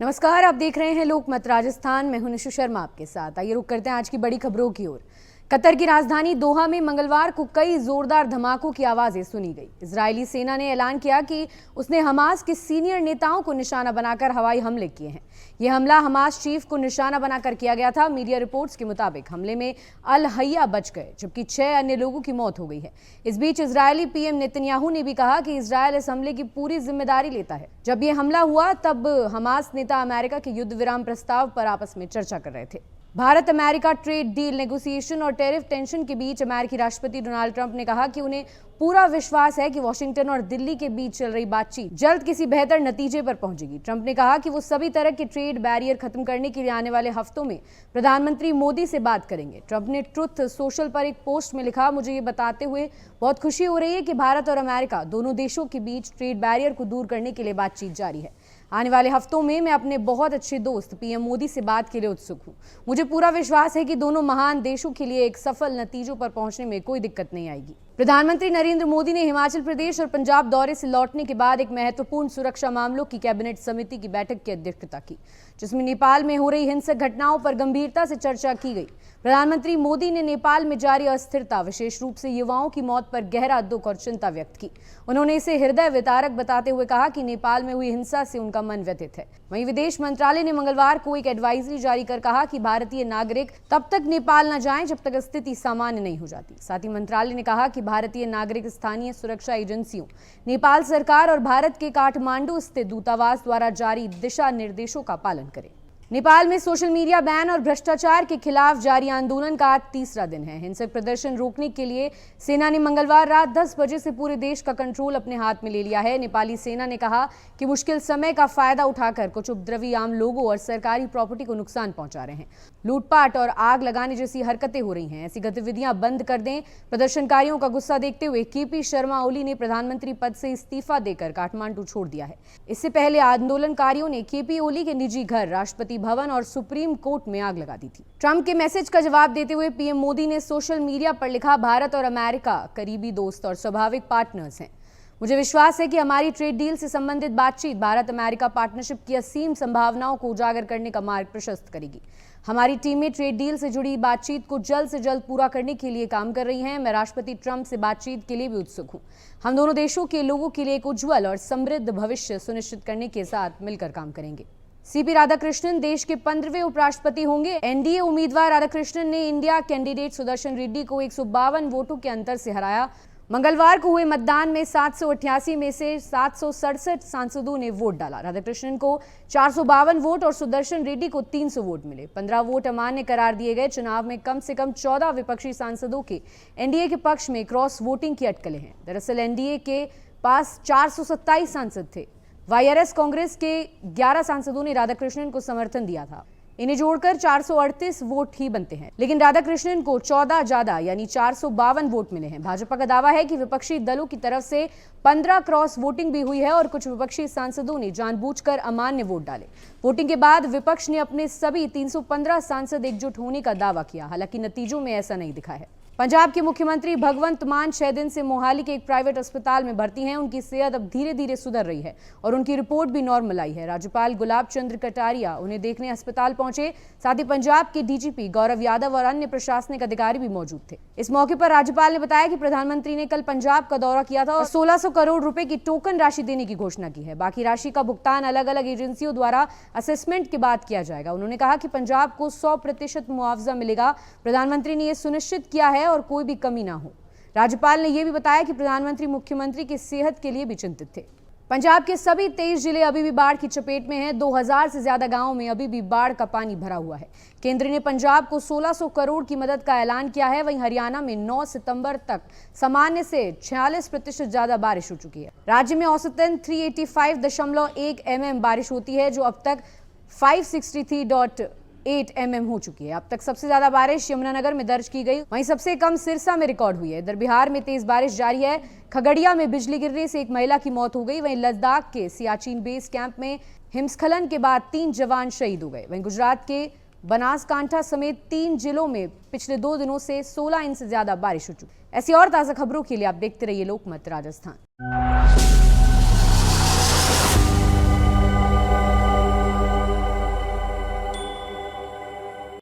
नमस्कार, आप देख रहे हैं लोकमत राजस्थान। मैं हूं निशु शर्मा आपके साथ। आइए रुक करते हैं आज की बड़ी खबरों की ओर। कतर की राजधानी दोहा में मंगलवार को कई जोरदार धमाकों की आवाजें सुनी गई। इजरायली सेना ने ऐलान किया कि उसने हमास के सीनियर नेताओं को निशाना बनाकर हवाई हमले किए हैं। यह हमला हमास चीफ को निशाना बनाकर किया गया था। मीडिया रिपोर्ट्स के मुताबिक हमले में अल हय्या बच गए, जबकि 6 अन्य लोगों की मौत हो गई है। इस बीच इजरायली पीएम नेतन्याहू ने भी कहा कि इजरायल इस हमले की पूरी जिम्मेदारी लेता है। जब यह हमला हुआ तब हमास नेता अमेरिका के युद्ध विराम प्रस्ताव पर आपस में चर्चा कर रहे थे। Bharat America trade deal negotiation और टैरिफ टेंशन के बीच अमेरिकी राष्ट्रपति डोनाल्ड ट्रंप ने कहा कि उन्हें पूरा विश्वास है कि वॉशिंगटन और दिल्ली के बीच चल रही बातचीत जल्द किसी बेहतर नतीजे पर पहुंचेगी। ट्रंप ने कहा कि वो सभी तरह के ट्रेड बैरियर खत्म करने के लिए आने वाले हफ्तों में प्रधानमंत्री मोदी से बात करेंगे। ट्रंप ने ट्रुथ सोशल पर एक पोस्ट में लिखा, मुझे ये बताते हुए बहुत खुशी हो रही है कि भारत और अमेरिका दोनों देशों के बीच ट्रेड बैरियर को दूर करने के लिए बातचीत जारी है। आने वाले हफ्तों में मैं अपने बहुत अच्छे दोस्त पीएम मोदी से बात के लिए उत्सुक हूं। मुझे पूरा विश्वास है कि दोनों महान देशों के लिए एक सफल नतीजों पर पहुंचने में कोई दिक्कत नहीं आएगी। प्रधानमंत्री नरेंद्र मोदी ने हिमाचल प्रदेश और पंजाब दौरे से लौटने के बाद एक महत्वपूर्ण सुरक्षा मामलों की कैबिनेट समिति की बैठक की अध्यक्षता की, जिसमें नेपाल में हो रही हिंसक घटनाओं पर गंभीरता से चर्चा की गई। प्रधानमंत्री मोदी ने नेपाल में जारी अस्थिरता, विशेष रूप से युवाओं की मौत पर गहरा दुख और चिंता व्यक्त की। उन्होंने इसे हृदय विदारक बताते हुए कहा कि नेपाल में हुई हिंसा से उनका मन व्यथित है। वहीं विदेश मंत्रालय ने मंगलवार को एक एडवाइजरी जारी कर कहा कि भारतीय नागरिक तब तक नेपाल न जाएं जब तक स्थिति सामान्य नहीं हो जाती। साथ ही मंत्रालय ने कहा कि भारतीय नागरिक स्थानीय सुरक्षा एजेंसियों, नेपाल सरकार और भारत के काठमांडू स्थित दूतावास द्वारा जारी दिशा निर्देशों का पालन करें। नेपाल में सोशल मीडिया बैन और भ्रष्टाचार के खिलाफ जारी आंदोलन का आज तीसरा दिन है। हिंसक प्रदर्शन रोकने के लिए सेना ने मंगलवार रात 10 बजे से पूरे देश का कंट्रोल अपने हाथ में ले लिया है। नेपाली सेना ने कहा कि मुश्किल समय का फायदा उठाकर कुछ उपद्रवी आम लोगों और सरकारी प्रॉपर्टी को नुकसान पहुंचा रहे हैं। लूटपाट और आग लगाने जैसी हरकतें हो रही हैं। ऐसी गतिविधियां बंद कर दें। प्रदर्शनकारियों का गुस्सा देखते हुए केपी शर्मा ओली ने प्रधानमंत्री पद से इस्तीफा देकर काठमांडू छोड़ दिया है। इससे पहले आंदोलनकारियों ने केपी ओली के निजी घर, राष्ट्रपति भवन और सुप्रीम कोर्ट में आग लगा दी थी। ट्रंप के मैसेज का जवाब देते हुए पीएम मोदी ने सोशल मीडिया पर लिखा, भारत और अमेरिका करीबी दोस्त और स्वाभाविक पार्टनर्स हैं। मुझे विश्वास है कि हमारी ट्रेड डील से संबंधित बातचीत भारत अमेरिका पार्टनरशिप की असीम संभावनाओं को उजागर करने का मार्ग प्रशस्त करेगी। हमारी टीमें ट्रेड डील से जुड़ी बातचीत को जल्द से जल्द पूरा करने के लिए काम कर रही हैं। मैं राष्ट्रपति ट्रंप से बातचीत के लिए भी उत्सुक हूं। हम दोनों देशों के लोगों के लिए एक उज्जवल और समृद्ध भविष्य सुनिश्चित करने के साथ मिलकर काम करेंगे। सीपी राधाकृष्णन देश के 15वें उपराष्ट्रपति होंगे। एनडीए उम्मीदवार राधाकृष्णन ने इंडिया कैंडिडेट सुदर्शन रेड्डी को 152 वोटों के अंतर से हराया। मंगलवार को हुए मतदान में 788 में से 767 सांसदों ने वोट डाला। राधाकृष्णन को 452 वोट और सुदर्शन रेड्डी को 300 वोट मिले। 15 वोट अमान्य करार दिए गए। चुनाव में कम से कम 14 विपक्षी सांसदों के एनडीए के पक्ष में क्रॉस वोटिंग की अटकलें हैं। दरअसल एनडीए के पास 427 सांसद थे। वाईआरएस कांग्रेस के 11 सांसदों ने राधाकृष्णन को समर्थन दिया था। इन्हें जोड़कर 438 वोट ही बनते हैं, लेकिन राधाकृष्णन को 14 ज्यादा यानी 452 वोट मिले हैं। भाजपा का दावा है कि विपक्षी दलों की तरफ से 15 क्रॉस वोटिंग भी हुई है और कुछ विपक्षी सांसदों ने जानबूझकर अमान्य वोट डाले। वोटिंग के बाद विपक्ष ने अपने सभी 315 सांसद एकजुट होने का दावा किया, हालांकि नतीजों में ऐसा नहीं दिखा है। पंजाब के मुख्यमंत्री भगवंत मान 6 दिन से मोहाली के एक प्राइवेट अस्पताल में भर्ती हैं। उनकी सेहत अब धीरे धीरे सुधर रही है और उनकी रिपोर्ट भी नॉर्मल आई है। राज्यपाल गुलाब चंद्र कटारिया उन्हें देखने अस्पताल पहुंचे। साथ ही पंजाब के डीजीपी गौरव यादव और अन्य प्रशासनिक अधिकारी भी मौजूद थे। इस मौके पर राज्यपाल ने बताया कि प्रधानमंत्री ने कल पंजाब का दौरा किया था और 1600 करोड़ रुपए की टोकन राशि देने की घोषणा की है। बाकी राशि का भुगतान अलग अलग एजेंसियों द्वारा असेसमेंट के बाद किया जाएगा। उन्होंने कहा कि पंजाब को 100% मुआवजा मिलेगा। प्रधानमंत्री ने यह सुनिश्चित किया है और कोई भी कमी ना हो। राज्यपाल ने यह भी बताया कि प्रधानमंत्री मुख्यमंत्री की सेहत के लिए भी चिंतित थे। पंजाब के सभी 23 जिले अभी भी बाढ़ की चपेट में हैं। 2000 से ज्यादा गांवों में अभी भी बाढ़ का पानी भरा हुआ है। केंद्र ने पंजाब को 1600 करोड़ की मदद का ऐलान किया है। वहीं हरियाणा में 9 सितंबर तक सामान्य से 46% ज्यादा बारिश हो चुकी है। राज्य में औसतन 385.1 mm बारिश होती है, जो अब तक 563.8 mm हो चुकी है। अब तक सबसे ज्यादा बारिश यमुनानगर में दर्ज की गई, वहीं सबसे कम सिरसा में रिकॉर्ड हुई है। इधर बिहार में तेज बारिश जारी है। खगड़िया में बिजली गिरने से एक महिला की मौत हो गई। वहीं लद्दाख के सियाचिन बेस कैंप में हिमस्खलन के बाद 3 जवान शहीद हो गए। वहीं गुजरात के बनासकांठा समेत 3 जिलों में पिछले 2 दिनों से 16 इंच से ज्यादा बारिश हो चुकी है। ऐसी और ताजा खबरों के लिए आप देखते रहिए लोकमत राजस्थान।